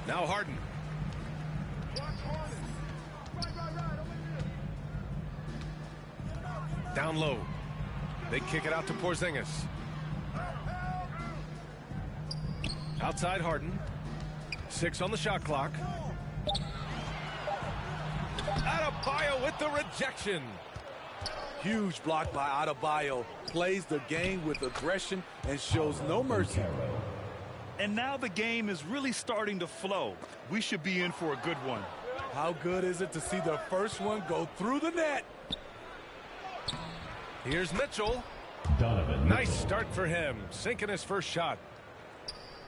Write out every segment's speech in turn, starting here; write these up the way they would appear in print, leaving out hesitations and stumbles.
Now Harden. Down low. They kick it out to Porzingis. Outside Harden. 6 on the shot clock. Adebayo with the rejection. Huge block by Adebayo. Plays the game with aggression and shows no mercy. And now the game is really starting to flow. We should be in for a good one. How good is it to see the first one go through the net? Here's Mitchell. Nice start for him, sinking his first shot.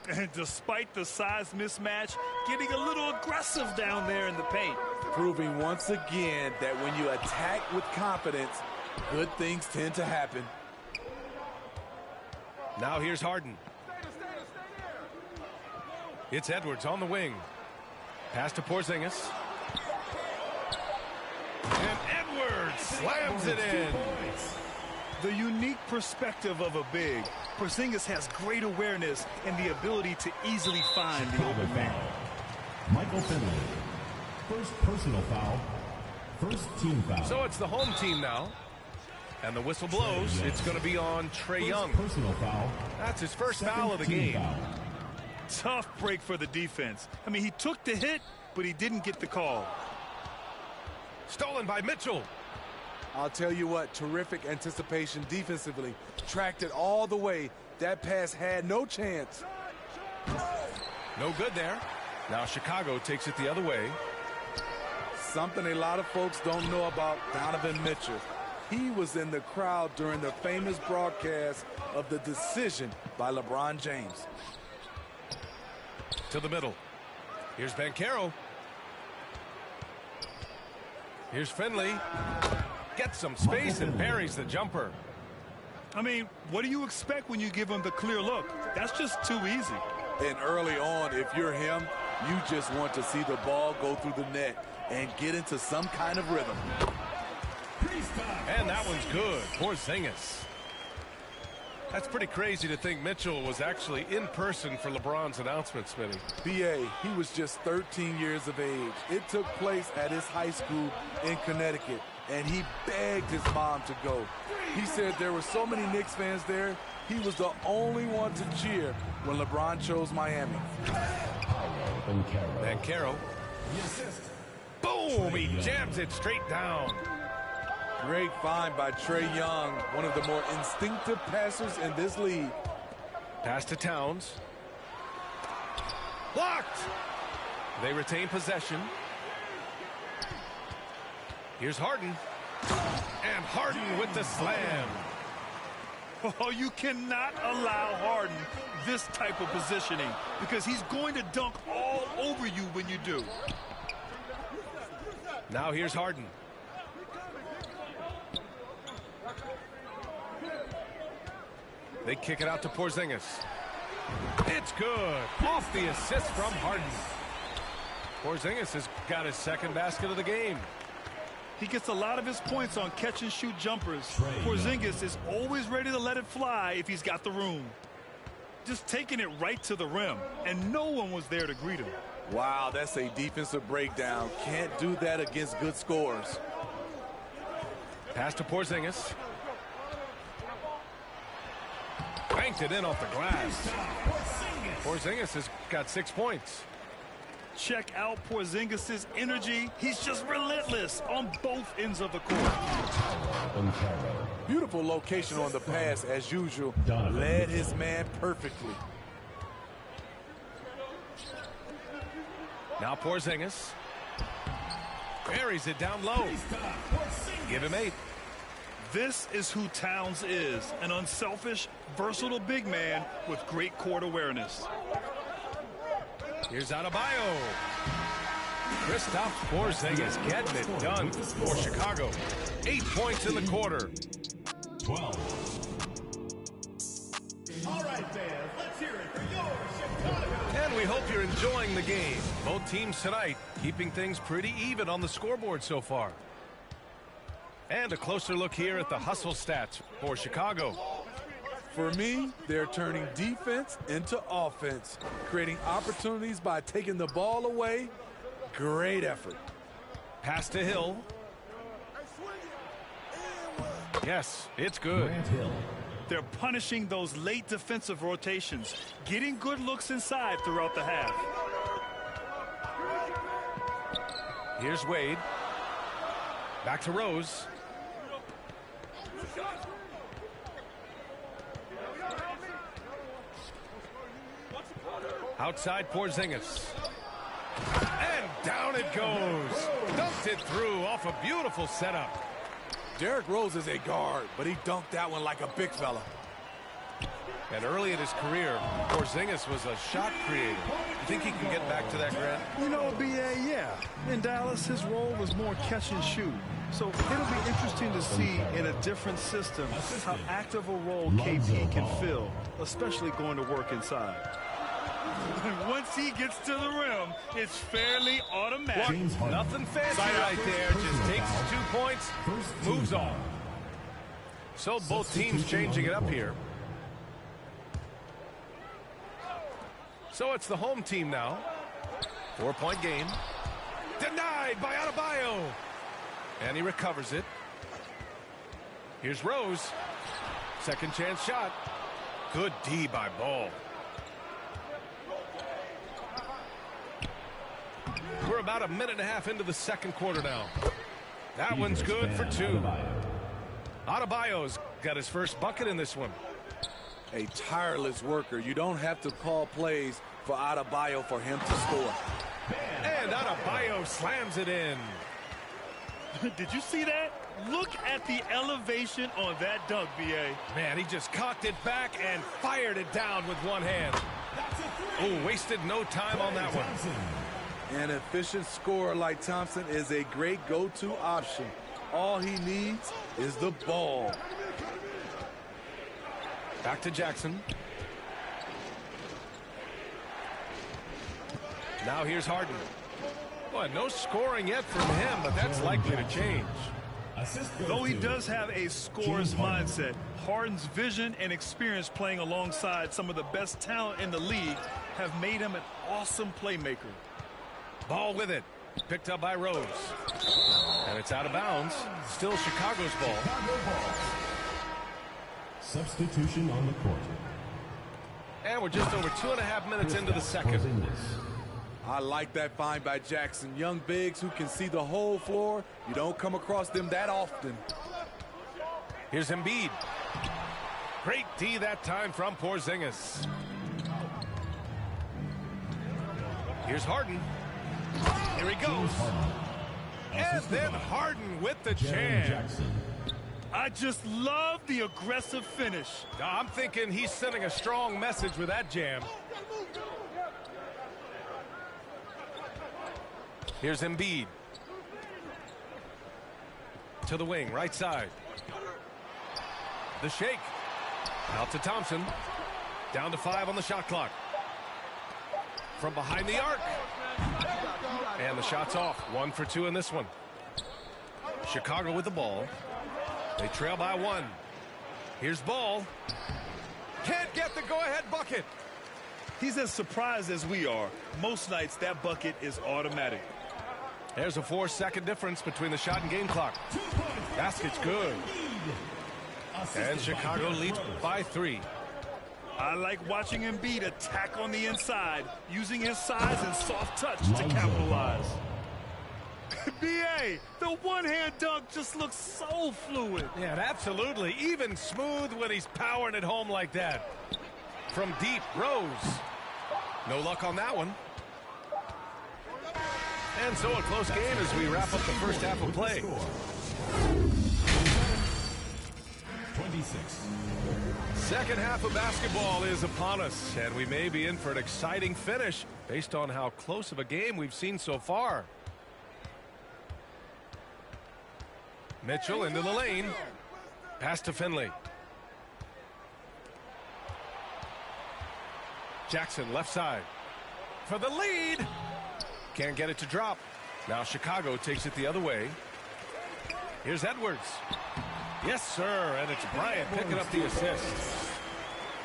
And despite the size mismatch, getting a little aggressive down there in the paint. Proving once again that when you attack with confidence, Good things tend to happen. Now here's Harden. It's Edwards on the wing. Pass to Porzingis. And Edwards slams it in. The unique perspective of a big. Porzingis has great awareness and the ability to easily find the open man. Michael Finley. First personal foul. First team foul. So it's the home team now. And the whistle blows. It's going to be on Trae Young. Personal foul. That's his first foul of the game. Foul. Tough break for the defense. I mean, he took the hit, but he didn't get the call. Stolen by Mitchell. I'll tell you what, terrific anticipation defensively. Tracked it all the way. That pass had no chance. No good there. Now Chicago takes it the other way. Something a lot of folks don't know about Donovan Mitchell. He was in the crowd during the famous broadcast of the decision by LeBron James. To the middle. Here's Banchero. Here's Finley. Gets some space and buries the jumper. I mean, what do you expect when you give him the clear look? That's just too easy. And early on, if you're him, you just want to see the ball go through the net and get into some kind of rhythm. And that one's good. Porzingis. That's pretty crazy to think Mitchell was actually in person for LeBron's announcement, Smitty. B.A., he was just 13 years of age. It took place at his high school in Connecticut, and he begged his mom to go. He said there were so many Knicks fans there, he was the only one to cheer when LeBron chose Miami. Banchero. Boom! He jams it straight down. Great find by Trae Young, one of the more instinctive passers in this league. Pass to Towns. Blocked! They retain possession. Here's Harden. And Harden with the slam. Oh, you cannot allow Harden this type of positioning because he's going to dunk all over you when you do. Now here's Harden. They kick it out to Porzingis. It's good. Off the assist from Harden. Porzingis has got his second basket of the game. He gets a lot of his points on catch-and-shoot jumpers. Porzingis is always ready to let it fly if he's got the room. Just taking it right to the rim, and no one was there to greet him. Wow, that's a defensive breakdown. Can't do that against good scorers. Pass to Porzingis. Banked it in off the glass. Porzingis has got 6 points. Check out Porzingis' energy. He's just relentless on both ends of the court. Beautiful location on the pass as usual. Led his man perfectly. Now Porzingis. Buries it down low. Give him 8. This is who Towns is, an unselfish, versatile big man with great court awareness. Here's Adebayo. Kristaps Porzingis getting it done for Chicago. 8 points in the quarter. 12. All right, fans, let's hear it for your Chicago. And we hope you're enjoying the game. Both teams tonight keeping things pretty even on the scoreboard so far. And a closer look here at the hustle stats for Chicago. For me, they're turning defense into offense, creating opportunities by taking the ball away. Great effort. Pass to Hill. Yes, it's good. Grant Hill. They're punishing those late defensive rotations, getting good looks inside throughout the half. Here's Wade. Back to Rose. Outside Porzingis. And down it goes. Dunked it through off a beautiful setup. Derrick Rose is a guard, but he dunked that one like a big fella. And early in his career, Porzingis was a shot creator. You think he can get back to that, Grant? You know, B.A., yeah. In Dallas, his role was more catch and shoot. So it'll be interesting to see in a different system how active a role KP can fill, especially going to work inside. Once he gets to the rim, it's fairly automatic. Nothing fancy right there. Just takes 2 points, moves on. So both teams changing it up here. So it's the home team now. 4-point game. Denied by Adebayo. And he recovers it. Here's Rose. Second chance shot. Good D by Ball. We're about a minute and a half into the second quarter now. That one's good for 2. Adebayo's got his first bucket in this one. A tireless worker. You don't have to call plays for Adebayo for him to score. And Adebayo slams it in. Did you see that? Look at the elevation on that dunk, B.A. Man, he just cocked it back and fired it down with one hand. Oh, wasted no time on that one. An efficient scorer like Thompson is a great go-to option. All he needs is the ball. Back to Jackson. Now here's Harden. Boy, no scoring yet from him, but that's likely to change. Though he does have a scorer's mindset, Harden's vision and experience playing alongside some of the best talent in the league have made him an awesome playmaker. Ball with it. Picked up by Rose. And it's out of bounds. Still Chicago's ball. Substitution on the court. And we're just over 2.5 minutes into the second. I like that find by Jackson. Young bigs who can see the whole floor. You don't come across them that often. Here's Embiid. Great D that time from Porzingis. Here's Harden. Here he goes. And then Harden with the jam. I just love the aggressive finish. I'm thinking he's sending a strong message with that jam. Here's Embiid. To the wing, right side. The shake. Out to Thompson. Down to 5 on the shot clock. From behind the arc. And the shot's off. 1 for 2 in this one. Chicago with the ball. They trail by 1. Here's Ball. Can't get the go-ahead bucket. He's as surprised as we are. Most nights that bucket is automatic. There's a 4-second difference between the shot and game clock. Basket's good. And Chicago leads by 3. I like watching Embiid attack on the inside, using his size and soft touch to capitalize. B.A., the one-hand dunk just looks so fluid. Yeah, absolutely. Even smooth when he's powering it home like that. From deep, Rose. No luck on that one. And so a close game as we wrap up the first half of play. 26. Second half of basketball is upon us, and we may be in for an exciting finish based on how close of a game we've seen so far. Mitchell into the lane. Pass to Finley. Jackson left side. For the lead. Can't get it to drop. Now Chicago takes it the other way. Here's Edwards. Yes, sir, and it's Bryant picking up the assist.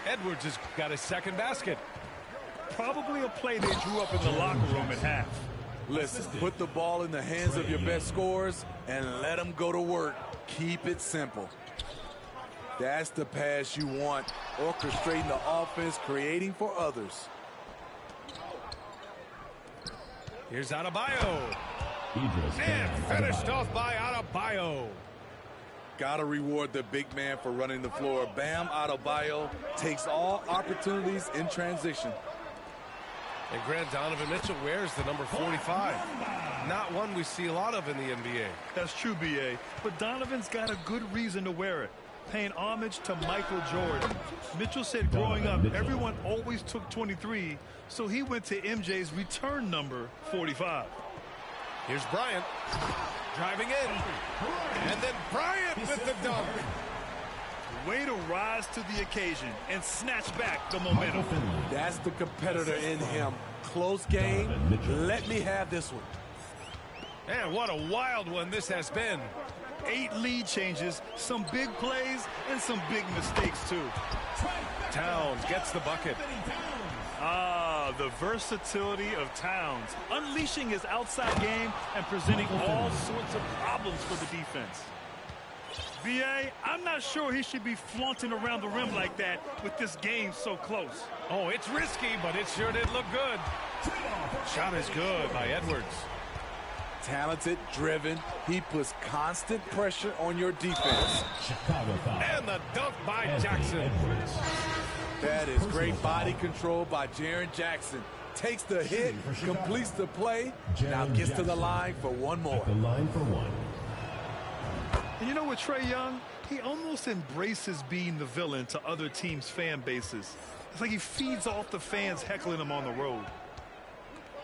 Edwards has got his second basket. Probably a play they drew up in the locker room at half. Listen, put the ball in the hands of your best scorers and let them go to work. Keep it simple. That's the pass you want. Orchestrating the offense, creating for others. Here's Adebayo. And finished off by Adebayo. Gotta reward the big man for running the floor. Bam Adebayo takes all opportunities in transition. And Grant, Donovan Mitchell wears the number 45. Not one we see a lot of in the NBA. That's true, B.A., but Donovan's got a good reason to wear it. paying homage to Michael Jordan. Mitchell said growing up, everyone always took 23, so he went to MJ's return number 45. Here's Bryant driving in. And then Bryant with the dunk. Way to rise to the occasion and snatch back the momentum. That's the competitor in him. Close game. Let me have this one. And what a wild one this has been. 8 lead changes, some big plays, and some big mistakes, too. Towns gets the bucket. Ah, the versatility of Towns. Unleashing his outside game and presenting all sorts of problems for the defense. B.A., I'm not sure he should be flaunting around the rim like that with this game so close. Oh, it's risky, but it sure did look good. Shot is good by Edwards. Talented, driven. He puts constant pressure on your defense. Chicago foul. And the dunk by Anthony Jackson. Edwards. That is great body control by Jaren Jackson. Takes the hit, completes the play, now gets to the line for one more. At the line for one. And you know what, Trae Young? He almost embraces being the villain to other teams' fan bases. It's like he feeds off the fans heckling him on the road.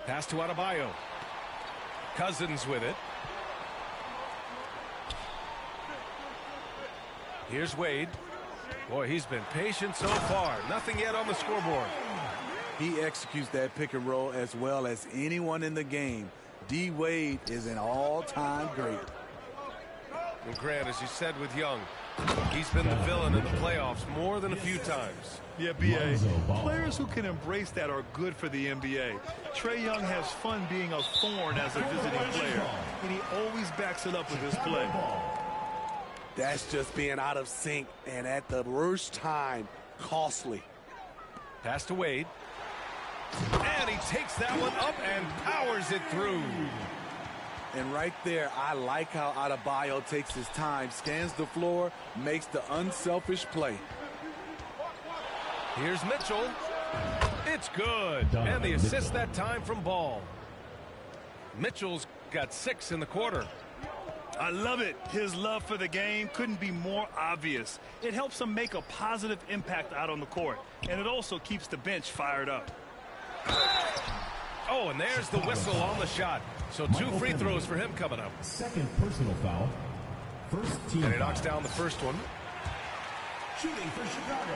Pass to Adebayo. Cousins with it. Here's Wade. Boy, he's been patient so far. Nothing yet on the scoreboard. He executes that pick and roll as well as anyone in the game. D. Wade is an all-time great. Well, Grant, as you said with Young, he's been the villain in the playoffs more than a few times. Yeah, B.A., players who can embrace that are good for the NBA. Trae Young has fun being a thorn as a visiting player, and he always backs it up with his play. That's just being out of sync and at the worst time, costly. Pass to Wade. And he takes that one up and powers it through. And right there, I like how Adebayo takes his time, scans the floor, makes the unselfish play. Here's Mitchell. It's good. And the assist that time from Ball. Mitchell's got 6 in the quarter. I love it. His love for the game couldn't be more obvious. It helps him make a positive impact out on the court, and it also keeps the bench fired up. Oh, and there's the whistle on the shot. So 2 free throws for him coming up. Second personal foul. First team And he foul. knocks down the first one. Shooting for Chicago.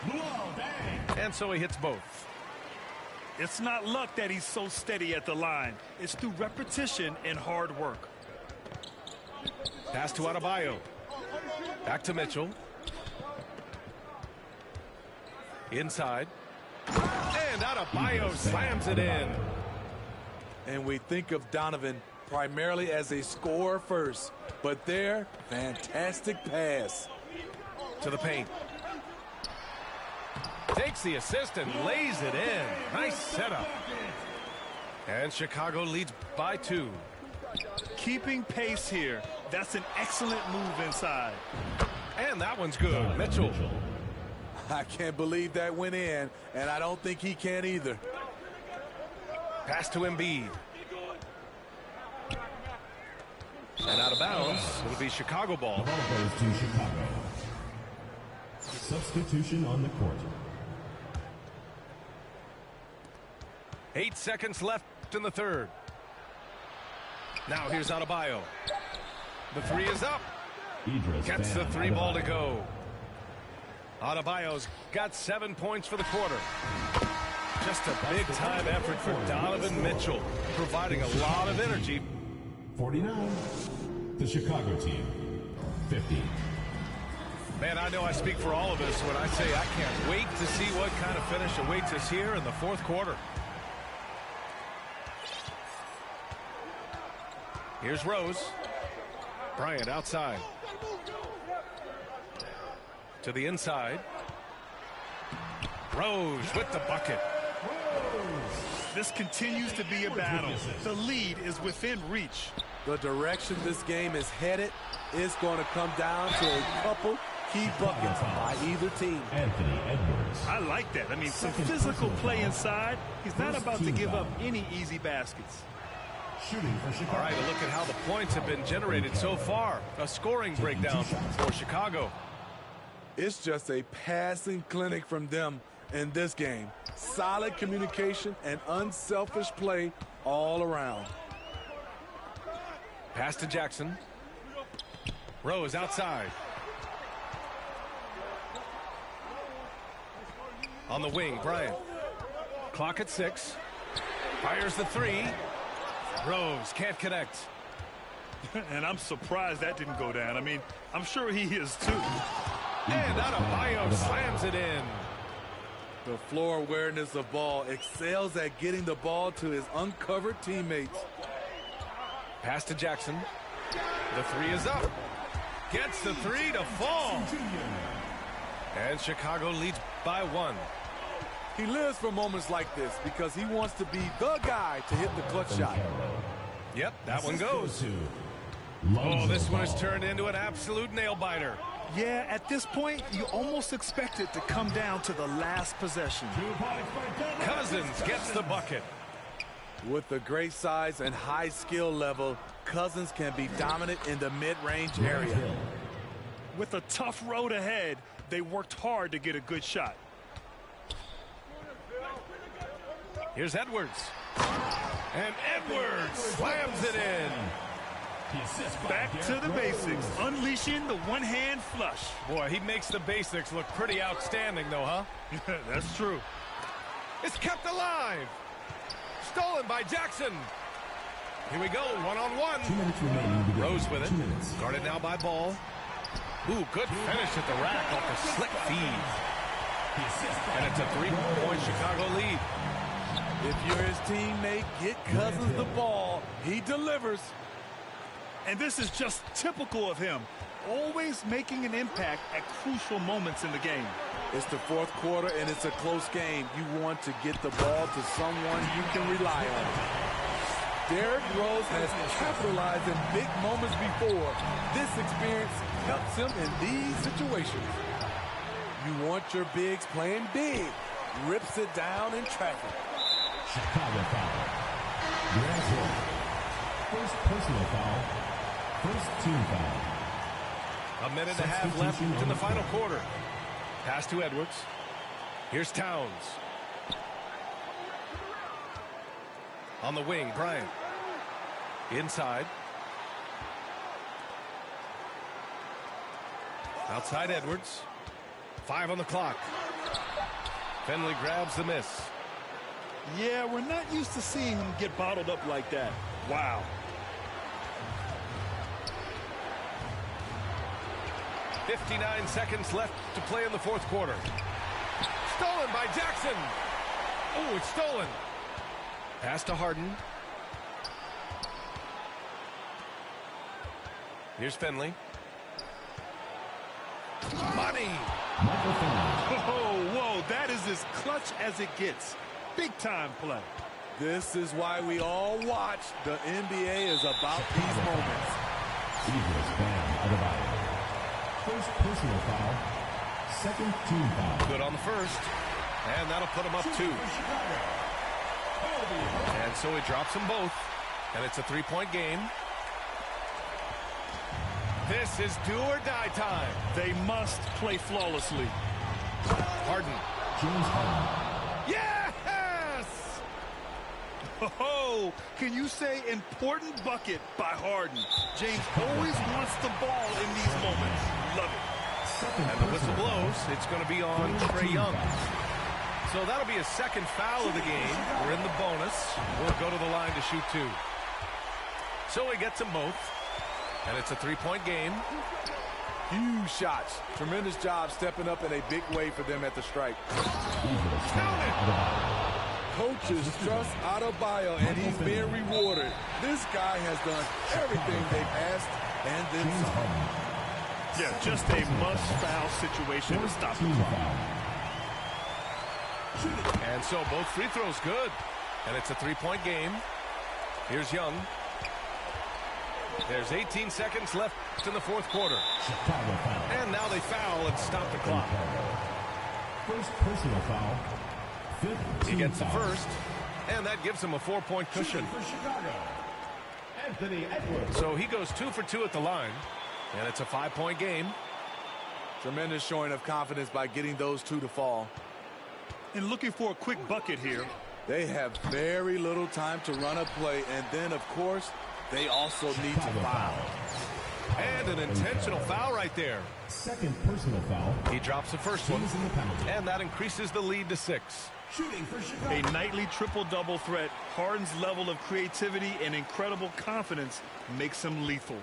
Luol Deng. And so he hits both. It's not luck that he's so steady at the line. It's through repetition and hard work. Pass to Adebayo. Back to Mitchell. Inside. And Adebayo slams it in. And we think of Donovan primarily as a scorer first, but there, fantastic pass. To the paint. Takes the assist and lays it in. Nice setup. And Chicago leads by 2. Keeping pace here. That's an excellent move inside. And that one's good. Mitchell. I can't believe that went in, and I don't think he can either. Pass to Embiid. And out of bounds. It'll be Chicago ball. The ball goes to Chicago. Substitution on the court. 8 seconds left in the third. Now here's Adebayo. The 3 is up. Idris Gets the Bam 3 ball to Adebayo. go. Adebayo's got 7 points for the quarter. Just a big-time effort for Donovan Mitchell, providing a lot of energy. 49. The Chicago team. 50. Man, I know I speak for all of us when I say I can't wait to see what kind of finish awaits us here in the fourth quarter. Here's Rose. Bryant outside. To the inside. Rose with the bucket. This continues to be a battle. The lead is within reach. The direction this game is headed is going to come down to a couple key buckets by either team. Anthony Edwards. I like that. I mean, some Second physical personal play foul. inside. He's not First about to team give foul. up any easy baskets. Shooting for Chicago. All right, a look at how the points have been generated so far. A scoring breakdown for Chicago. It's just a passing clinic from them in this game. Solid communication and unselfish play all around. Pass to Jackson. Rose outside. On the wing, Bryant. Clock at 6. Fires the 3. Rose can't connect. And I'm surprised that didn't go down. I mean, I'm sure he is too. And Adebayo slams it in. The floor awareness of ball, excels at getting the ball to his uncovered teammates. Pass to Jackson. The 3 is up. Gets the 3 to fall. And Chicago leads by 1. He lives for moments like this because he wants to be the guy to hit the clutch shot. Yep, that one goes. Oh, this one has turned into an absolute nail-biter. Yeah, at this point, you almost expect it to come down to the last possession. Cousins gets the bucket. With the great size and high skill level, Cousins can be dominant in the mid-range area. With a tough road ahead, they worked hard to get a good shot. Here's Edwards. And Edwards slams it in. Back to the basics, unleashing the one-hand flush. Boy, he makes the basics look pretty outstanding, though, huh? That's true. It's kept alive. Stolen by Jackson. Here we go, one-on-one. 2 minutes remaining. Rose with it. 2 minutes. Guarded now by Ball. Ooh, good finish at the rack off the slick feed. And it's a 3-point Chicago lead. If you're his teammate, get Cousins the ball. He delivers. And this is just typical of him, always making an impact at crucial moments in the game. It's the fourth quarter, and it's a close game. You want to get the ball to someone you can rely on. Derrick Rose has capitalized in big moments before. This experience helps him in these situations. You want your bigs playing big. Rips it down in traffic. Chicago foul. Grant first personal foul. First team foul. A minute and a half left in the final quarter. Pass to Edwards. Here's Towns. On the wing, Bryant. Inside. Outside Edwards. 5 on the clock. Finley grabs the miss. Yeah, we're not used to seeing him get bottled up like that. Wow. .59 seconds left to play in the fourth quarter. Stolen by Jackson. Oh, it's stolen. Pass to Harden. Here's Finley. Money. Michael Finley. Oh, whoa, that is as clutch as it gets. Big time play. This is why we all watch. The NBA is about these moments. Eagles ban Adebayo. First personal foul. Second team foul. Good on the first. And that'll put him up 2. And so he drops them both. And it's a 3-point game. This is do or die time. They must play flawlessly. Harden. James Harden. Yes! Oh, can you say important bucket by Harden? James always wants the ball in these moments. Love it. Second And the whistle personal blows. foul. It's going to be on Trae Young. So that'll be a second foul of the game. We're in the bonus. We'll go to the line to shoot 2. So he gets them both. And it's a 3-point game. Huge shots. Tremendous job stepping up in a big way for them at the stripe. Eagles ban Adebayo. Coaches trust Adebayo, and he's being rewarded. This guy has done everything they've asked and then James some. Harden. Yeah, just a must-foul situation to stop the Team clock. foul. And so both free throws good. And it's a 3-point game. Here's Young. There's 18 seconds left in the fourth quarter. Chicago foul. And now they foul and stop the clock. First personal foul. Fifth He team gets the foul. first. And that gives him a 4-point cushion. For Chicago. Anthony Edwards. So he goes 2 for 2 at the line, and it's a 5-point game. Tremendous showing of confidence by getting those two to fall. And looking for a quick bucket here. They have very little time to run a play, and then, of course, they also need to foul. And an intentional foul right there. Second personal foul. He drops the first one, Season penalty. and that increases the lead to 6. Shooting for A Chicago. nightly triple-double threat. Harden's level of creativity and incredible confidence makes him lethal.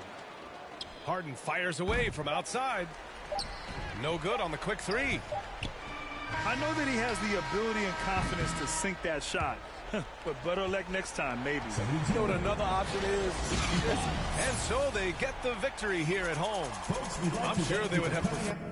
Harden fires away from outside. No good on the quick 3. I know that he has the ability and confidence to sink that shot. But better luck next time, maybe. You know what another option is? And so they get the victory here at home. Folks, we'd like I'm to sure thank they you would for have coming preferred. out.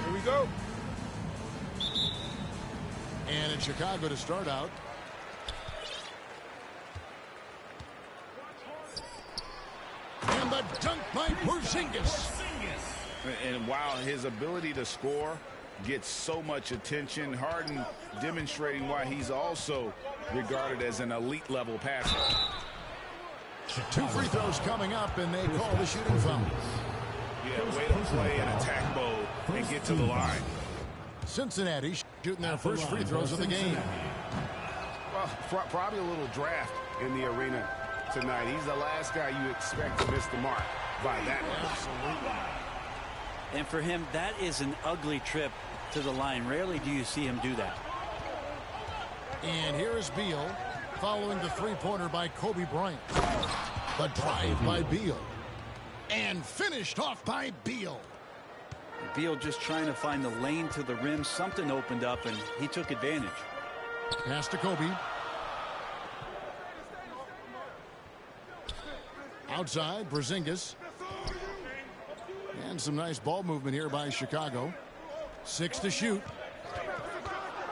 Here we go. And in Chicago to start out. And the dunk by Porzingis. And while his ability to score gets so much attention, Harden demonstrating why he's also regarded as an elite level passer. 2 free throws coming up, and they call the shooting foul. Yeah, way to play in attack mode and get to the line. Cincinnati shooting their first free throws of the game. Well, probably a little draft in the arena tonight. He's the last guy you expect to miss the mark by that much. And for him, that is an ugly trip to the line. Rarely do you see him do that. And here is Beal following the three-pointer by Kobe Bryant. The drive by Beal. And finished off by Beal. Beal just trying to find the lane to the rim. Something opened up, and he took advantage. Pass to Kobe. Outside, Porzingis. And some nice ball movement here by Chicago. 6 to shoot.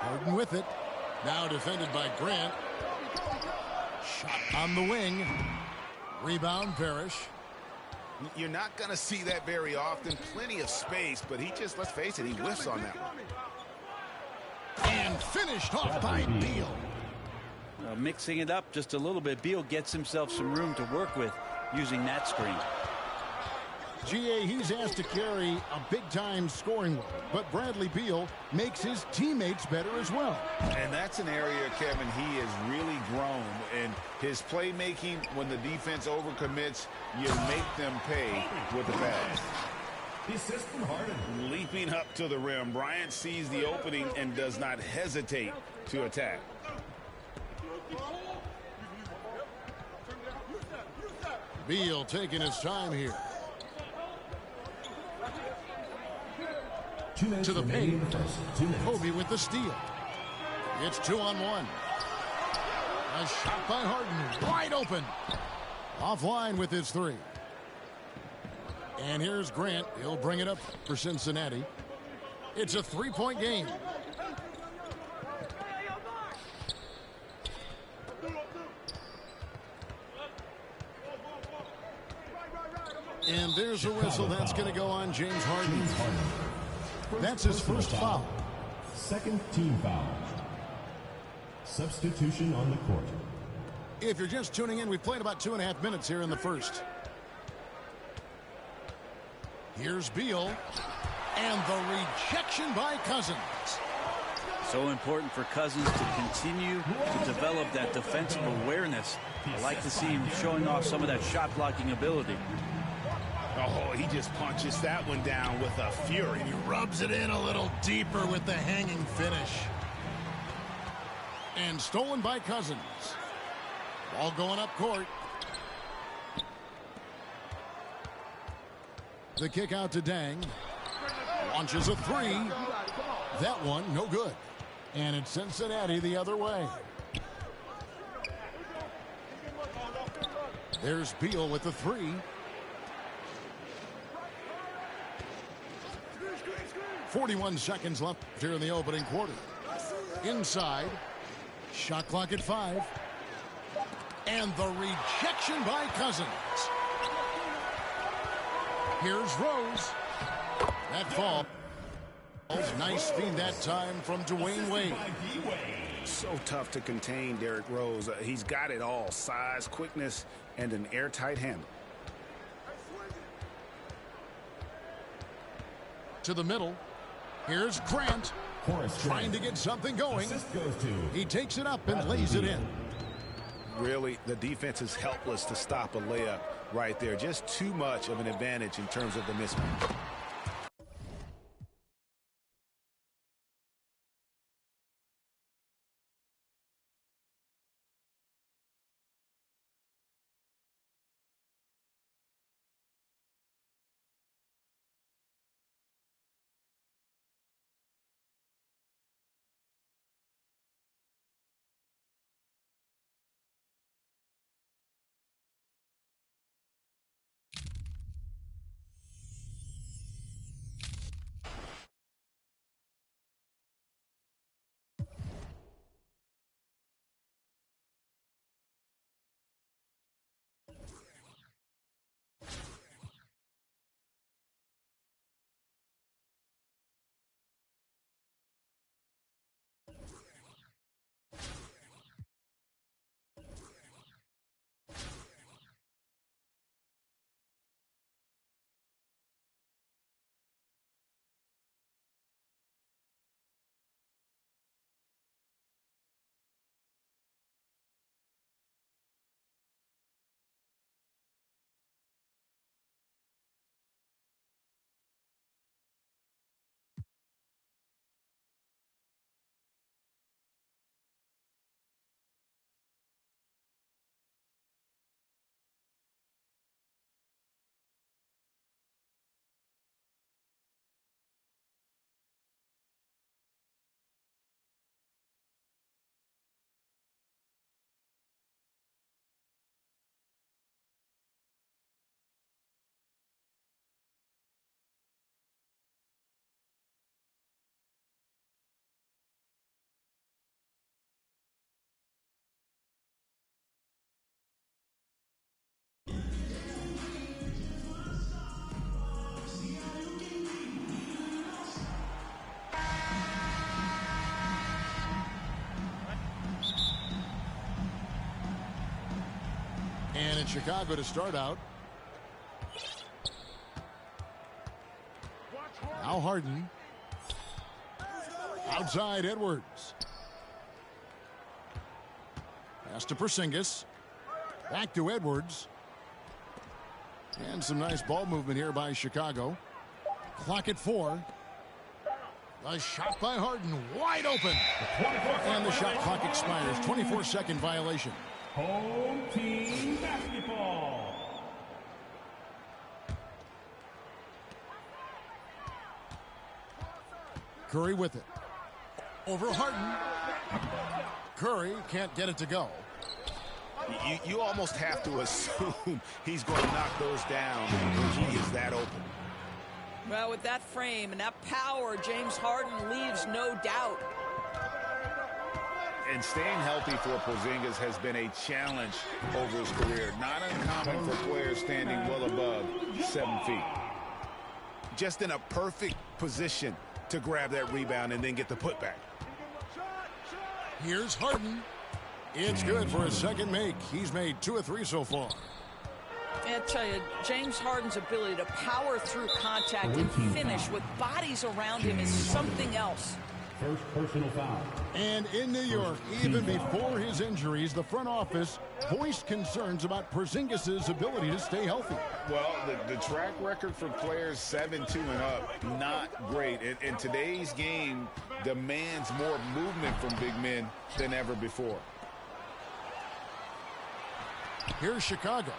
Harden with it. Now defended by Grant. Shot on the wing. Rebound, Parrish. You're not going to see that very often. Plenty of space, but he just, let's face it, he whiffs on that one. And finished off by Beal. Mixing it up just a little bit, Beal gets himself some room to work with using that screen. GA, he's asked to carry a big-time scoring role, but Bradley Beal makes his teammates better as well. And that's an area, Kevin, he has really grown in his playmaking. When the defense overcommits, you make them pay with the pass. The assistant Harden. Leaping up to the rim, Bryant sees the opening and does not hesitate to attack. Beal taking his time here. To the paint. Kobe with the steal. It's 2-on-1. A shot by Harden. Wide open. Offline with his three. And here's Grant. He'll bring it up for Cincinnati. It's a three-point game. And there's a whistle. That's going to go on James Harden. That's his first foul. Second team foul. Substitution on the court. If you're just tuning in, we've played about 2.5 minutes here in the first. Here's Beal. And the rejection by Cousins. So important for Cousins to continue to develop that defensive awareness. I like to see him showing off some of that shot blocking ability. Oh, he just punches that one down with a fury. He rubs it in a little deeper with the hanging finish. And stolen by Cousins. Ball going up court. The kick out to Dang. Launches a three. That one, no good. And it's Cincinnati the other way. There's Beal with the three. 41 seconds left here in the opening quarter. Inside. Shot clock at 5. And the rejection by Cousins. Here's Rose. That fall. Nice feed that time from Dwayne Wade. So tough to contain Derrick Rose. He's got it all. Size, quickness, and an airtight handle. To the middle. Here's Grant. Trying to get something going. He takes it up and lays it in. Really, the defense is helpless to stop a layup right there. Just too much of an advantage in terms of the mismatch. And it's Chicago to start out. Now Harden. Outside Edwards. Pass to Porzingis. Back to Edwards. And some nice ball movement here by Chicago. Clock at 4. A shot by Harden, wide open. And the shot clock expires. 24-second violation. Home team basketball. Curry with it. Over Harden. Curry can't get it to go. You almost have to assume he's going to knock those down because he is that open. Well, with that frame and that power, James Harden leaves no doubt. And staying healthy for Porzingis has been a challenge over his career. Not uncommon for players standing well above 7 feet. Just in a perfect position to grab that rebound and then get the putback. Here's Harden. It's good for his second make. He's made 2 of 3 so far. I tell you, James Harden's ability to power through contact and finish with bodies around him is something else. First personal foul. And in New York, even before his injuries, the front office voiced concerns about Porzingis' ability to stay healthy. Well, the track record for players 7-2 and up, not great. And today's game demands more movement from big men than ever before. Here's Chicago.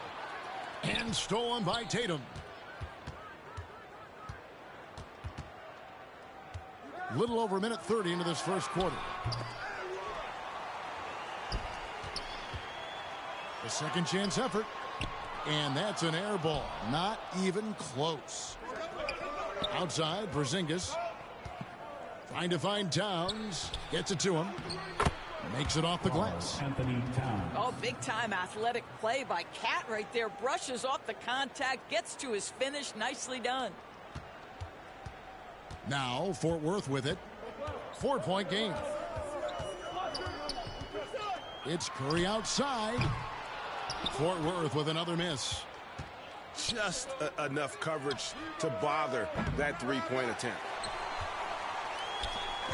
And stolen by Tatum. Little over a minute 30 into this first quarter. A second chance effort. And that's an air ball. Not even close. Outside, Porzingis. Trying to find Towns. Gets it to him. Makes it off the glass. Anthony Towns. Oh, big-time athletic play by Cat right there. Brushes off the contact, gets to his finish. Nicely done. Now, Fort Worth with it. 4-point game. It's Curry outside. Fort Worth with another miss. Just enough coverage to bother that three-point attempt.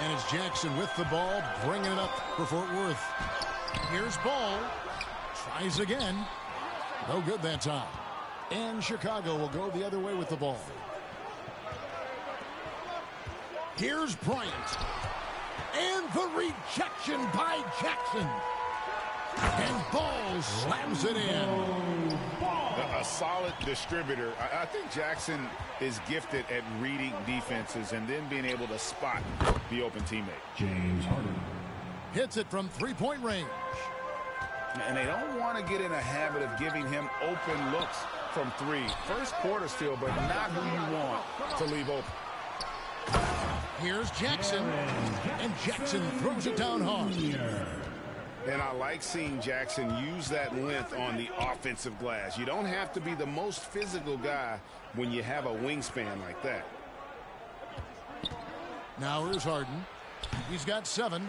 And it's Jackson with the ball, bringing it up for Fort Worth. Here's Ball. Tries again. No good that time. And Chicago will go the other way with the ball. Here's Bryant. And the rejection by Jackson. And Ball slams it in. A solid distributor. I think Jackson is gifted at reading defenses and then being able to spot the open teammate. James Harden. Hits it from three-point range. And they don't want to get in a habit of giving him open looks from 3. First quarter still, but not who you want to leave open. Here's Jackson. And Jackson throws it down hard. And I like seeing Jackson use that length on the offensive glass. You don't have to be the most physical guy when you have a wingspan like that. Now here's Harden. He's got 7.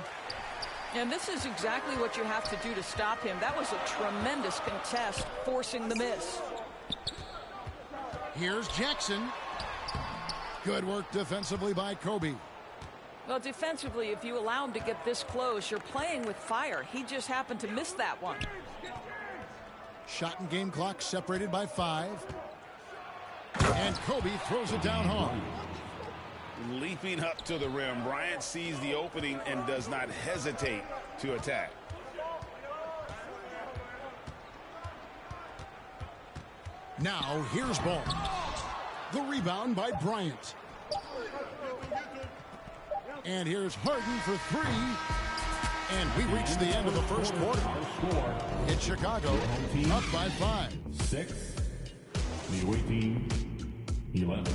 And this is exactly what you have to do to stop him. That was a tremendous contest, forcing the miss. Here's Jackson. Good work defensively by Kobe. Well, defensively, if you allow him to get this close, you're playing with fire. He just happened to miss that one. Shot and game clock separated by 5. And Kobe throws it down hard. Leaping up to the rim, Bryant sees the opening and does not hesitate to attack. Now here's Ball. The rebound by Bryant. And here's Harden for 3. And we reach the end of the first quarter. It's Chicago up by 5. 6. The away team 11.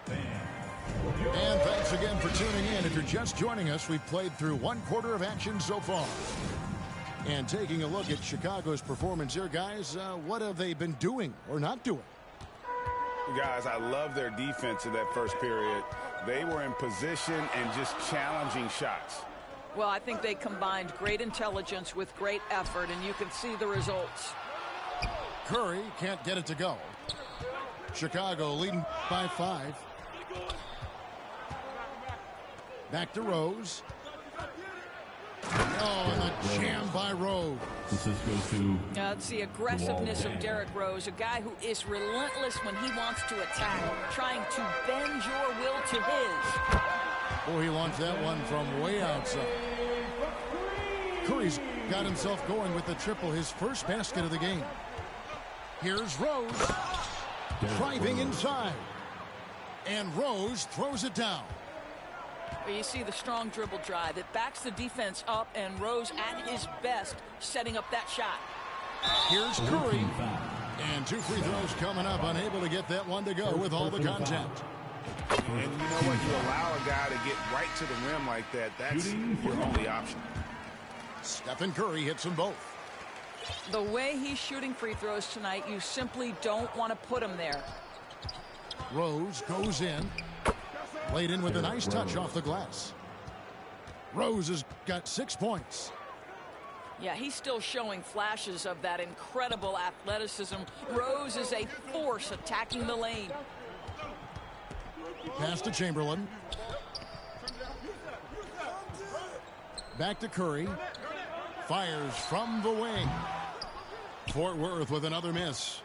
And thanks again for tuning in. If you're just joining us, we've played through 1 quarter of action so far. And taking a look at Chicago's performance here, guys, what have they been doing or not doing? Guys, I love their defense in that first period. They were in position and just challenging shots. Well, I think they combined great intelligence with great effort, and you can see the results. Curry can't get it to go. Chicago leading by 5. Back to Rose. Oh, and a jam by Rose. It's the aggressiveness of Derrick Rose, a guy who is relentless when he wants to attack, trying to bend your will to his. Oh, he launched that one from way outside. Curry's got himself going with the triple, his first basket of the game. Here's Rose, driving inside. And Rose throws it down. You see the strong dribble drive. It backs the defense up, and Rose at his best setting up that shot. Here's Curry. And 2 free throws coming up, unable to get that one to go with all the contact. And you know what? You allow a guy to get right to the rim like that, that's your only option. Stephen Curry hits them both. The way he's shooting free throws tonight, you simply don't want to put him there. Rose goes in. Laid in with a nice touch off the glass. Rose has got 6 points. Yeah, he's still showing flashes of that incredible athleticism. Rose is a force attacking the lane. Pass to Chamberlain. Back to Curry. Fires from the wing. Fort Worth with another miss.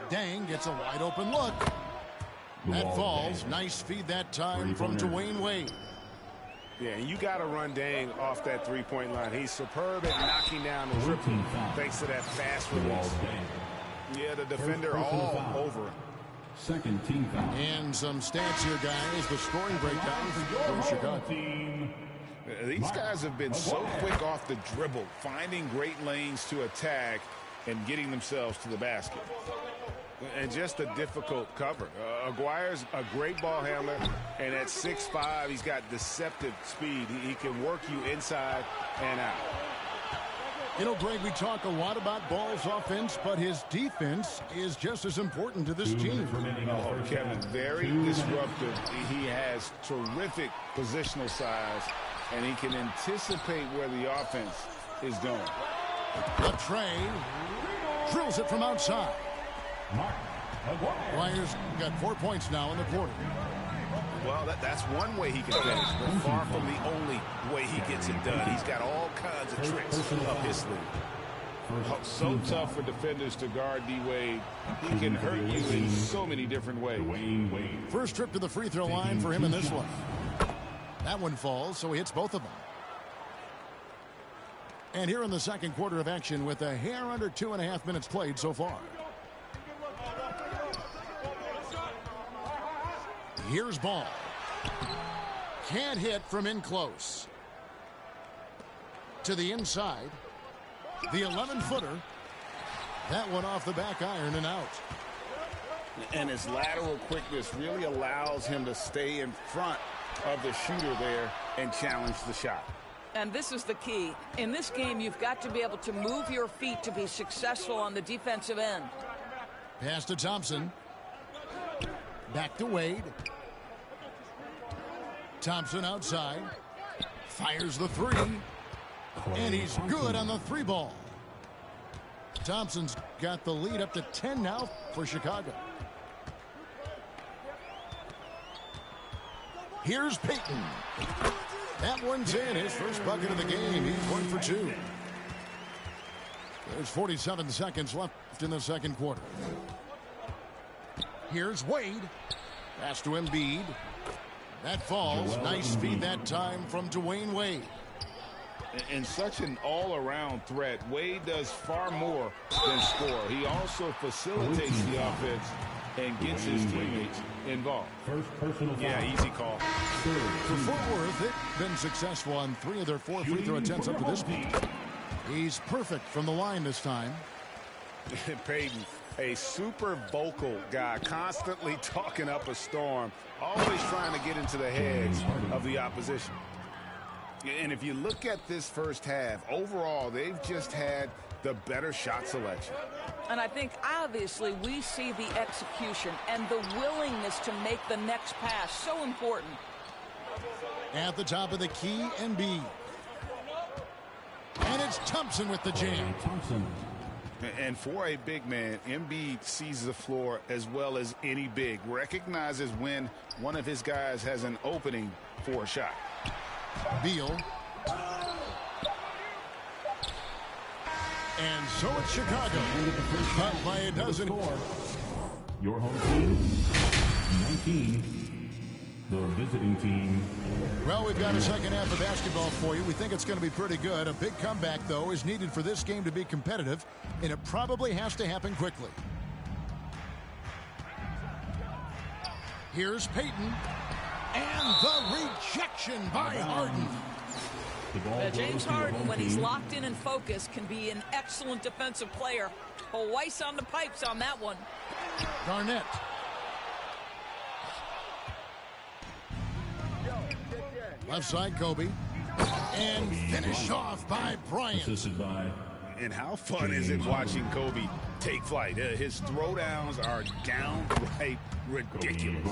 Dang gets a wide open look. That falls. Nice feed that time from Dwayne Wade. Yeah, and you got to run Dang off that three-point line. He's superb at knocking down the triple thanks to that fast release. Yeah, the defender all over him. Second team foul. And some stats here, guys. The scoring breakdown for Chicago. These guys have been so quick off the dribble, finding great lanes to attack and getting themselves to the basket. And just a difficult cover. Aguirre's a great ball handler, and at 6'5", he's got deceptive speed. He can work you inside and out. You know, Greg, we talk a lot about Ball's offense, but his defense is just as important to this team. Oh, Kevin, very disruptive. He has terrific positional size, and he can anticipate where the offense is going. Latrey drills it from outside. Aguirre's got 4 points now in the quarter. Well, that's one way he can finish, but far from the only way he gets it done. He's got all kinds of tricks up his sleeve. So tough for defenders to guard D-Wade. He can hurt you in so many different ways. First trip to the free throw line for him in this one. That one falls, so he hits both of them. And here in the second quarter of action with a hair under 2.5 minutes played so far. Here's Ball. Can't hit from in close. To the inside. The 11-footer. That one off the back iron and out. And his lateral quickness really allows him to stay in front of the shooter there and challenge the shot. And this is the key. In this game, you've got to be able to move your feet to be successful on the defensive end. Pass to Thompson. Back to Wade. Thompson outside. Fires the three. And he's good on the three ball. Thompson's got the lead up to 10 now for Chicago. Here's Payton. That one's in. His first bucket of the game. He's 1 for 2. There's 47 seconds left in the second quarter. Here's Wade. Pass to Embiid. That falls. Nice feed that time from Dwayne Wade. And such an all-around threat. Wade does far more than score. He also facilitates the offense and gets his teammates involved. Yeah, easy call. For Fort Worth, they've been successful on 3 of their 4 free throw attempts up to this point. He's perfect from the line this time. Payton, a super vocal guy, constantly talking up a storm, always trying to get into the heads of the opposition. And if you look at this first half, overall, they've just had the better shot selection. And I think, obviously, we see the execution and the willingness to make the next pass so important. At the top of the key, Embiid. And it's Thompson with the jam. Thompson. And for a big man, Embiid sees the floor as well as any big. Recognizes when one of his guys has an opening for a shot. Beal. And so it's Chicago. Up by a dozen. Your home team, 19. The visiting team. Well, we've got a second half of basketball for you. We think it's going to be pretty good. A big comeback, though, is needed for this game to be competitive, and it probably has to happen quickly. Here's Payton. And the rejection by Harden. James Harden, when he's locked in and focused, can be an excellent defensive player. Weiss on the pipes on that one. Garnett. Left side, Kobe. And finished off by Bryant. Assisted by. And how fun is it watching Kobe take flight? His throwdowns are downright ridiculous.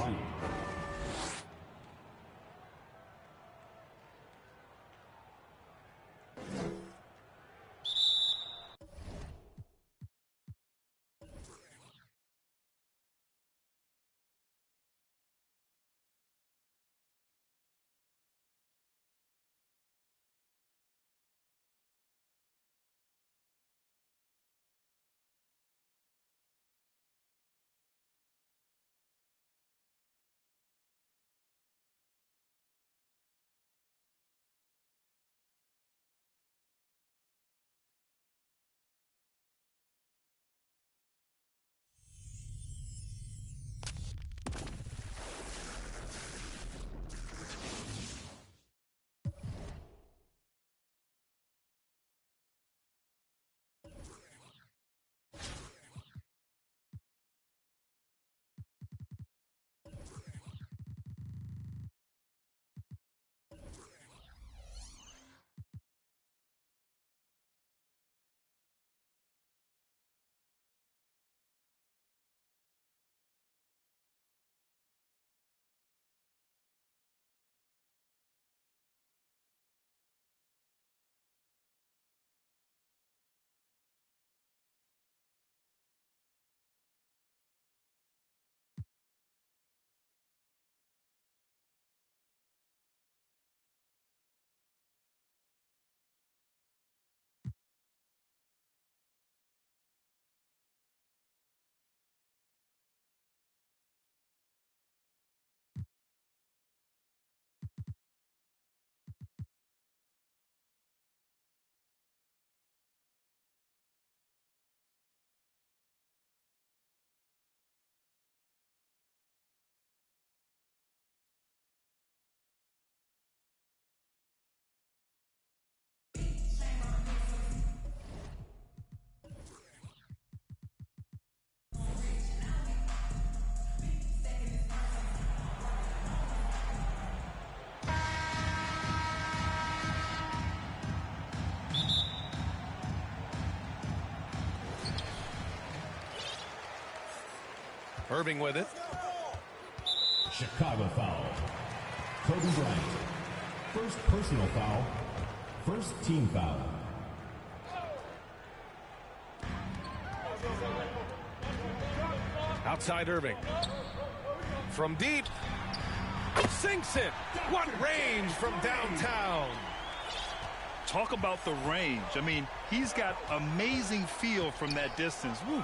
Irving with it. Chicago foul. Kobe Bryant. First personal foul. First team foul. Outside Irving. From deep. Sinks it. What range from downtown. Talk about the range. I mean, he's got amazing feel from that distance. Woo.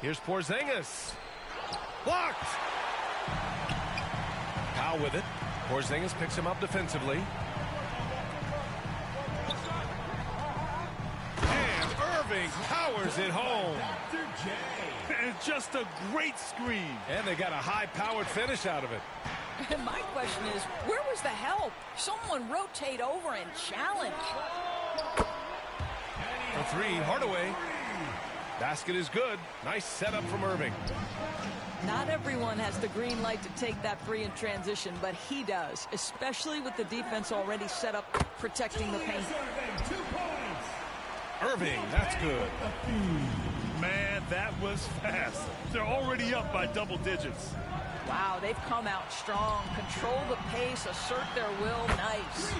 Here's Porzingis. Blocked. Powell with it. Porzingis picks him up defensively. And Irving powers it home. And just a great screen. And they got a high-powered finish out of it. And my question is, where was the help? Someone rotate over and challenge. For three, Hardaway. Basket is good. Nice setup from Irving. Not everyone has the green light to take that free in transition, but he does, especially with the defense already set up protecting the paint. Irving, that's good. Man, that was fast. They're already up by double digits. Wow, they've come out strong. Control the pace, assert their will. Nice.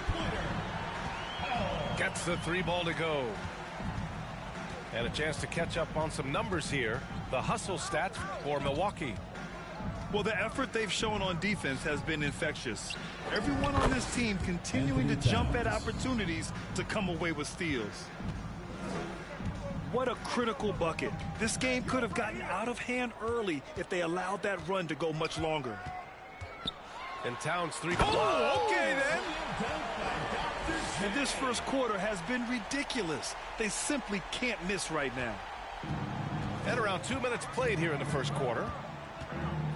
Gets the 3 ball to go. And a chance to catch up on some numbers here. The hustle stats for Milwaukee. Well, the effort they've shown on defense has been infectious. Everyone on this team continuing to jump at opportunities to come away with steals. What a critical bucket. This game could have gotten out of hand early if they allowed that run to go much longer. And Towns 3. Oh, okay then. And this first quarter has been ridiculous. They simply can't miss right now. And around 2 minutes played here in the first quarter.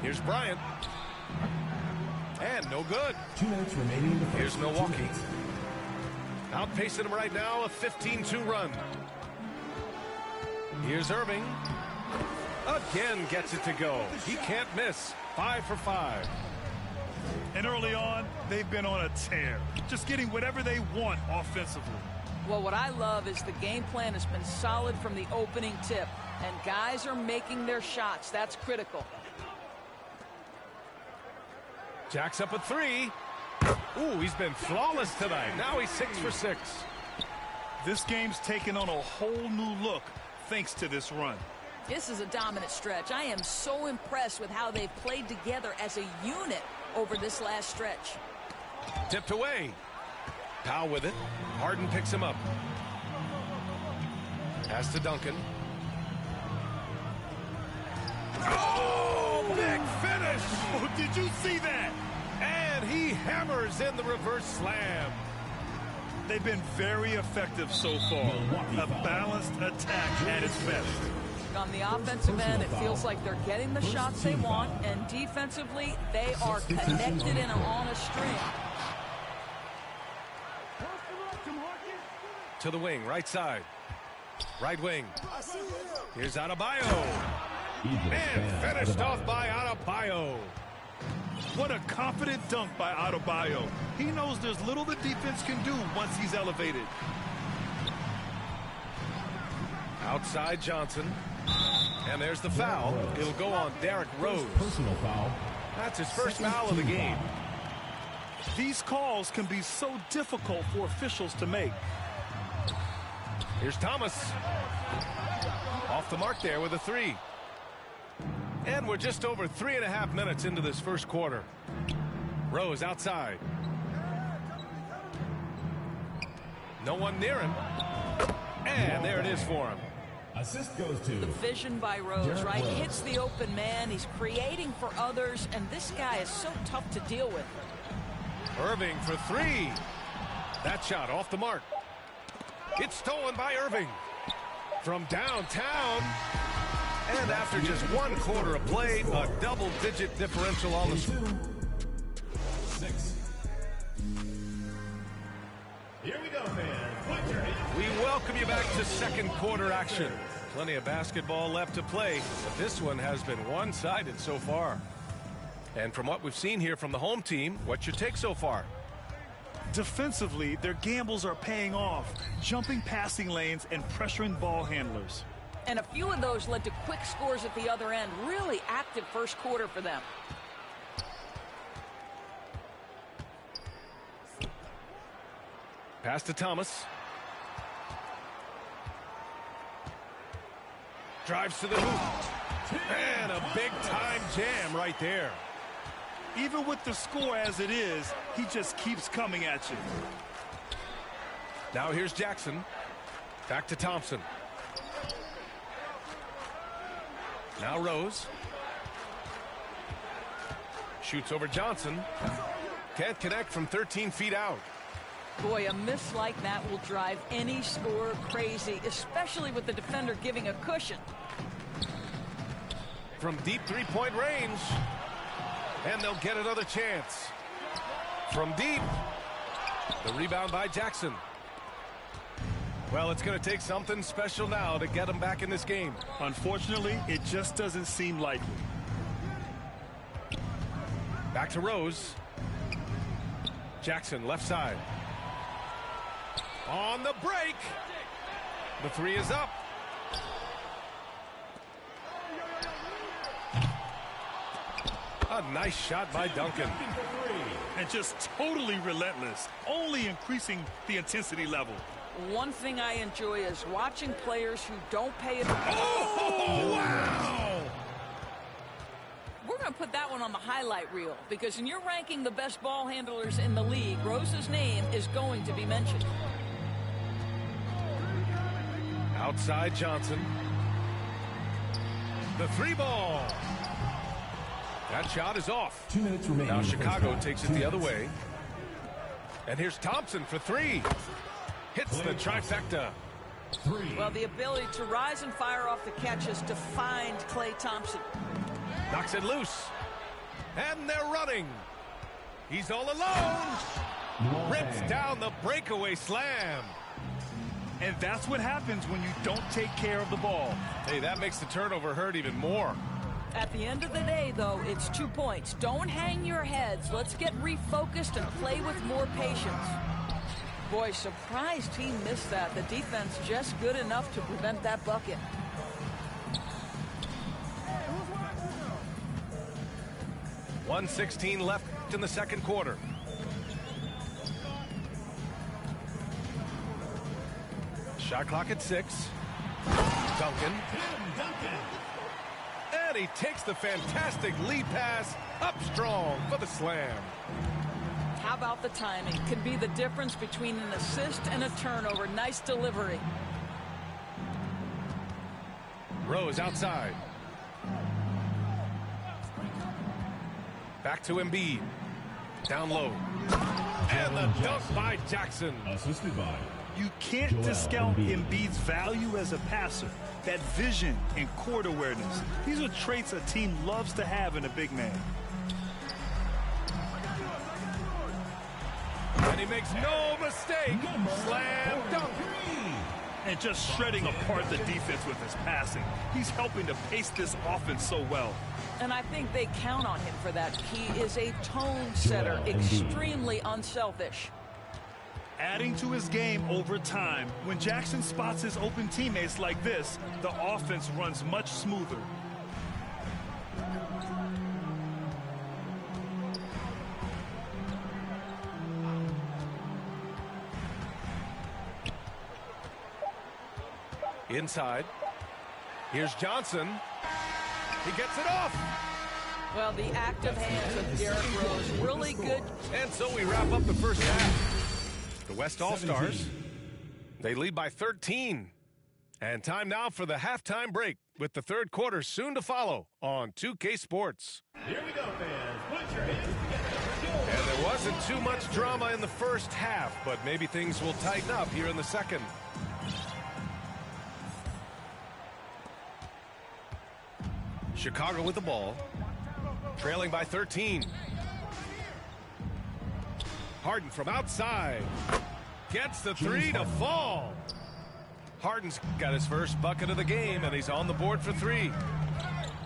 Here's Bryant. And no good. 2 minutes remaining in the first. Here's Milwaukee. Outpacing them right now, a 15-2 run. Here's Irving. Again gets it to go. He can't miss. 5 for 5. And early on, they've been on a tear. Just getting whatever they want offensively. Well, what I love is the game plan has been solid from the opening tip. And guys are making their shots. That's critical. Jack's up a 3. Ooh, he's been flawless tonight. Now he's 6 for 6. This game's taken on a whole new look thanks to this run. This is a dominant stretch. I am so impressed with how they've played together as a unit over this last stretch. Tipped away. Powell with it. Harden picks him up. Pass to Duncan. Oh, big finish! Oh, did you see that? And he hammers in the reverse slam. They've been very effective so far. A balanced attack at its best. On the offensive end, it feels like they're getting the shots they want, and defensively, they are connected and on a string. To the wing, right side. Right wing. Here's Adebayo. And finished off by Adebayo. What a confident dunk by Adebayo. He knows there's little the defense can do once he's elevated. Outside Johnson. And there's the foul. It'll go on Derrick Rose. Personal foul. That's his first foul of the game. These calls can be so difficult for officials to make. Here's Thomas. Off the mark there with a 3. And we're just over 3.5 minutes into this first quarter. Rose outside. No one near him. And there it is for him. Assist goes to the vision by Rose, right? Rose. Hits the open man. He's creating for others, and this guy is so tough to deal with. Irving for 3. That shot off the mark. It's stolen by Irving. From downtown. And after just 1 quarter of play, a double-digit differential on the score. 6. Here we go, fans. Put your hands. We welcome you back to second quarter action. Plenty of basketball left to play, but this one has been one-sided so far. And from what we've seen here from the home team, what's your take so far? Defensively, their gambles are paying off, jumping passing lanes and pressuring ball handlers. And a few of those led to quick scores at the other end. Really active first quarter for them. Pass to Thomas. Drives to the hoop. And a big-time jam right there. Even with the score as it is, he just keeps coming at you. Now here's Jackson. Back to Thompson. Now Rose. Shoots over Johnson. Can't connect from 13 feet out. Boy, a miss like that will drive any scorer crazy, especially with the defender giving a cushion. From deep three-point range. And they'll get another chance. From deep. The rebound by Jackson. Well, it's going to take something special now to get them back in this game. Unfortunately, it just doesn't seem likely. Back to Rose. Jackson, left side. On the break. The 3 is up. A nice shot by Duncan. And just totally relentless, only increasing the intensity level. One thing I enjoy is watching players who don't pay attention. Oh, wow! We're going to put that one on the highlight reel because when you're ranking the best ball handlers in the league, Rose's name is going to be mentioned. Outside Johnson. The 3 ball. That shot is off. 2 minutes remaining. Now Chicago takes it the other way. And here's Thompson for 3. Hits the trifecta. Well, the ability to rise and fire off the catch has defined Klay Thompson. Knocks it loose. And they're running. He's all alone. Rips down the breakaway slam. And that's what happens when you don't take care of the ball. Hey, that makes the turnover hurt even more. At the end of the day, though, it's 2 points. Don't hang your heads. Let's get refocused and play with more patience. Boy, surprised he missed that. The defense just good enough to prevent that bucket. .116 left in the second quarter. Shot clock at 6. Duncan. And he takes the fantastic lead pass up strong for the slam. How about the timing? Can be the difference between an assist and a turnover. Nice delivery. Rose outside. Back to Embiid. Down low. And the dunk by Jackson. Assisted by. You can't discount Embiid's value as a passer. That vision and court awareness. These are traits a team loves to have in a big man. And he makes no mistake. Slam dunk. And just shredding apart the defense with his passing. He's helping to pace this offense so well. And I think they count on him for that. He is a tone setter, extremely unselfish. Adding to his game over time. When Jackson spots his open teammates like this, the offense runs much smoother. Inside. Here's Johnson. He gets it off. Well, the active hands of Derrick Rose, really good. And so we wrap up the first half. The West All-Stars, they lead by 13. And time now for the halftime break with the third quarter soon to follow on 2K Sports. Here we go, fans. Put your hands together. And there wasn't too much drama in the first half, but maybe things will tighten up here in the second. Chicago with the ball, trailing by 13. Harden from outside. Gets the 3 to fall. Harden's got his first bucket of the game, and he's on the board for 3.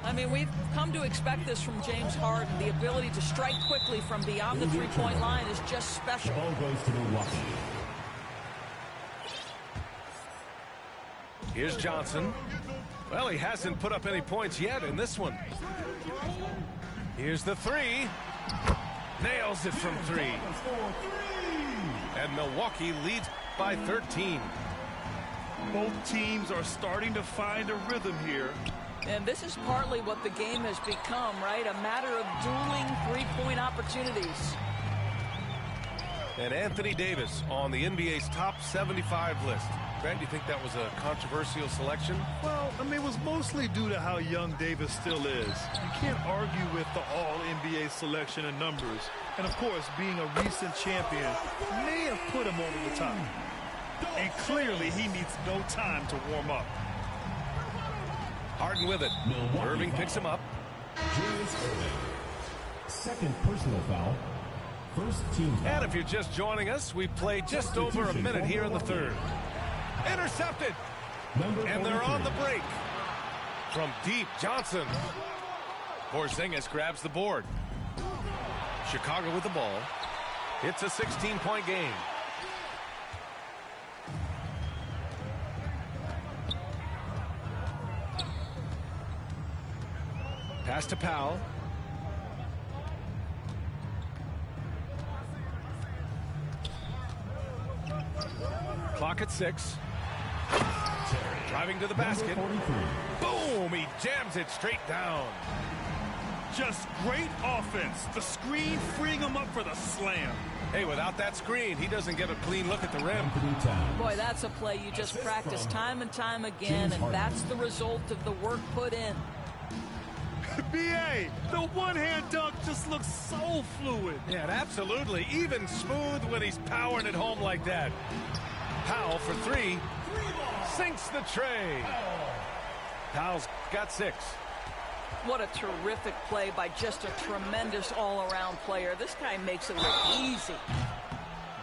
I mean, we've come to expect this from James Harden. The ability to strike quickly from beyond the three-point line is just special. Ball goes to Milwaukee. Here's Johnson. Well, he hasn't put up any points yet in this one. Here's the 3. Nails it from 3. And Milwaukee leads by 13. Both teams are starting to find a rhythm here. And this is partly what the game has become, right? A matter of dueling three-point opportunities. And Anthony Davis on the NBA's top 75 list. Grant, do you think that was a controversial selection? Well, I mean, it was mostly due to how young Davis still is. You can't argue with the all-NBA selection and numbers. And, of course, being a recent champion may have put him over the top. And clearly, he needs no time to warm up. Harden with it. Irving picks him up. Julius Irving. Second personal foul. First team foul. And if you're just joining us, we've played just over a minute here in the third. Intercepted. And they're on the break. From deep, Johnson. Porzingis grabs the board. Chicago with the ball. It's a 16-point game. Pass to Powell. Clock at 6. Driving to the basket. Boom! He jams it straight down. Just great offense. The screen freeing him up for the slam. Hey, without that screen, he doesn't get a clean look at the rim. Boy, that's a play you just practice time and time again, and that's the result of the work put in. B.A., the one-hand dunk just looks so fluid. Yeah, absolutely. Even smooth when he's powering it home like that. Powell for 3. Sinks the tray. Powell's got 6. What a terrific play by just a tremendous all-around player. This guy makes it look easy.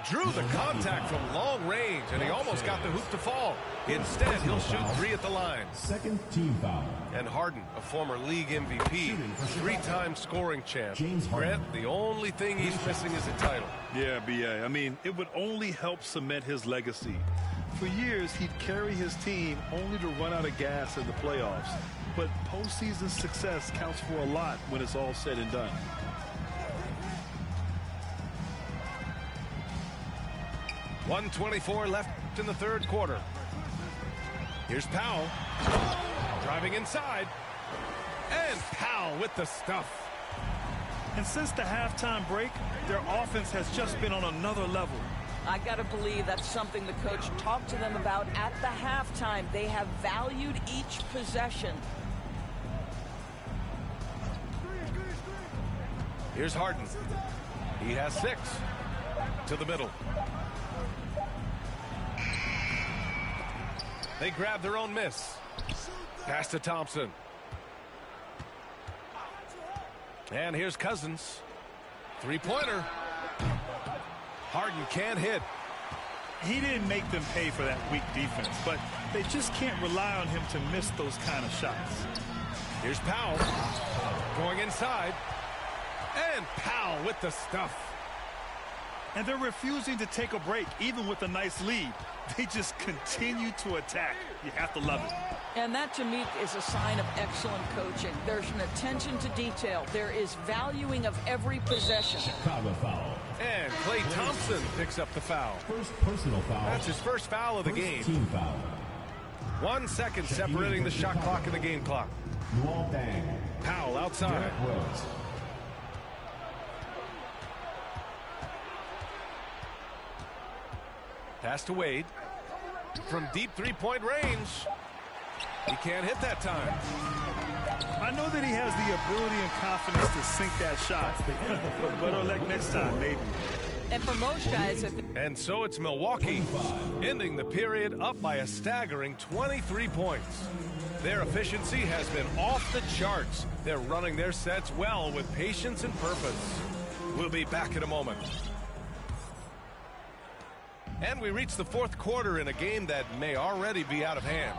Drew the contact from long range, and he almost got the hoop to fall. Instead, he'll shoot 3 at the line. Second team foul. And Harden, a former league MVP, 3-time scoring champ. Grant, the only thing he's missing is a title. Yeah, B.A., I mean, it would only help cement his legacy. For years, he'd carry his team only to run out of gas in the playoffs. But postseason success counts for a lot when it's all said and done. .124 left in the third quarter. Here's Powell. Driving inside. And Powell with the stuff. And since the halftime break, their offense has just been on another level. I got to believe that's something the coach talked to them about at the halftime. They have valued each possession. Here's Harden. He has 6. To the middle. They grab their own miss. Pass to Thompson. And here's Cousins. 3-pointer. Harden can't hit. He didn't make them pay for that weak defense, but they just can't rely on him to miss those kind of shots. Here's Powell. Going inside. And Powell with the stuff. And they're refusing to take a break, even with a nice lead. They just continue to attack. You have to love it. And that, to me, is a sign of excellent coaching. There's an attention to detail. There is valuing of every possession. Chicago foul. And Klay Thompson picks up the foul. First personal foul. That's his first foul of the game. Team foul. 1 second separating the shot clock and the game clock. Luol Deng. Powell outside. Derrick Rose. Pass to Wade. From deep 3-point range. He can't hit that time. I know that he has the ability and confidence to sink that shot. Better luck next time, maybe. And for most guys... And so it's Milwaukee, ending the period up by a staggering 23 points. Their efficiency has been off the charts. They're running their sets well with patience and purpose. We'll be back in a moment. And we reach the fourth quarter in a game that may already be out of hand.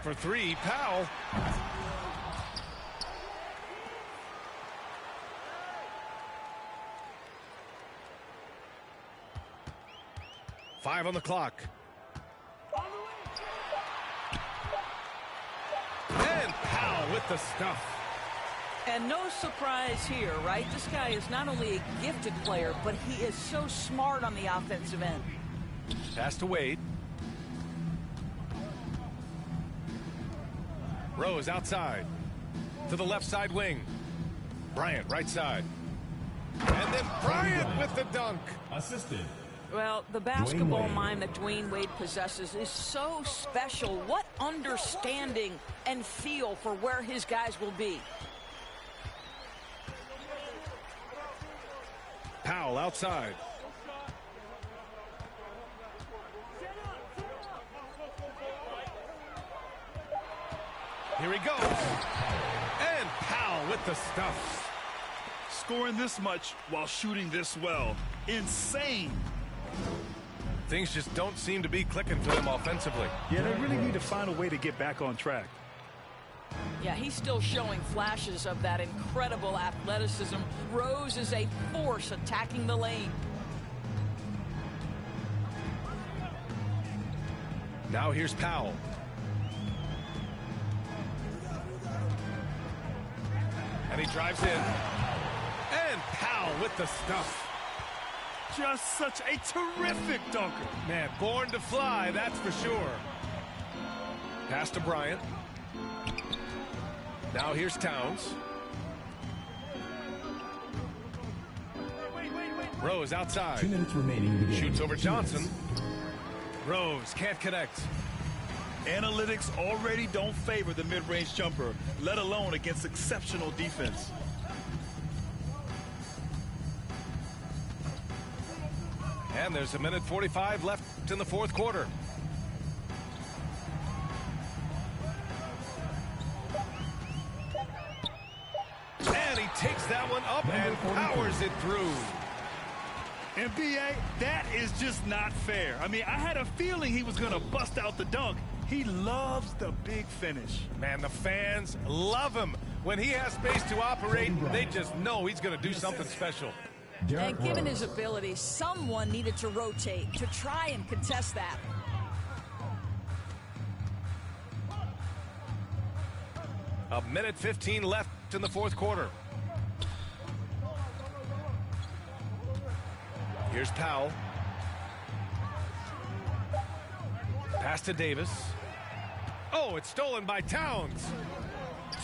For 3, Powell. Five on the clock. And Powell with the stuff. And no surprise here, right? This guy is not only a gifted player, but he is so smart on the offensive end. Pass to Wade. Rose outside. To the left side wing. Bryant right side. And then Bryant with the dunk. Assisted. Well, the basketball mind that Dwayne Wade possesses is so special. What understanding and feel for where his guys will be. Powell outside. Here he goes. And Powell with the stuff. Scoring this much while shooting this well. Insane. Things just don't seem to be clicking for them offensively. Yeah, they really need to find a way to get back on track. Yeah, he's still showing flashes of that incredible athleticism. Rose is a force attacking the lane. Now here's Powell. And he drives in. And Powell with the stuff. Just such a terrific dunker. Man, born to fly, that's for sure. Pass to Bryant. Now here's Towns. Rose outside. 2 minutes remaining in the game. Shoots over Johnson. Rose can't connect. Analytics already don't favor the mid-range jumper, let alone against exceptional defense. And there's 1:45 left in the fourth quarter. And he takes that one up and powers it through. NBA, that is just not fair. I mean, I had a feeling he was going to bust out the dunk. He loves the big finish. Man, the fans love him. When he has space to operate, they just know he's going to do something special. And given his ability, someone needed to rotate to try and contest that. A 1:15 left in the fourth quarter. Here's Powell. Pass to Davis. Oh, it's stolen by Towns.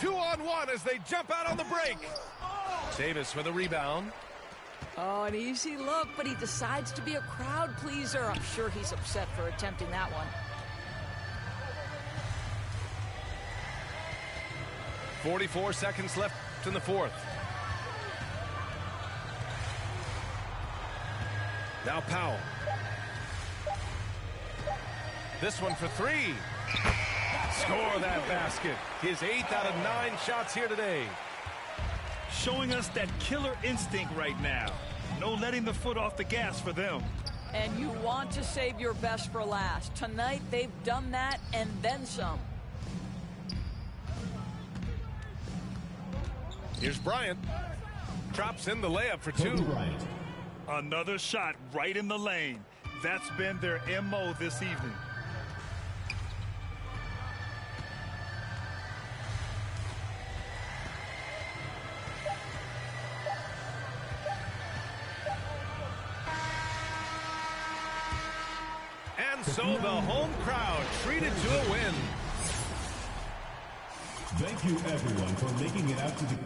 2-on-1 as they jump out on the break. Davis with a rebound. Oh, an easy look, but he decides to be a crowd pleaser. I'm sure he's upset for attempting that one. 44 seconds left in the fourth. Now Powell. This one for three. Score that basket. His 8th out of 9 shots here today. Showing us that killer instinct right now. No letting the foot off the gas for them. And you want to save your best for last. Tonight, they've done that and then some. Here's Bryant. Drops in the layup for 2. Another shot right in the lane. That's been their MO this evening. And so the home crowd treated to a win. Thank you, everyone, for making it out to the...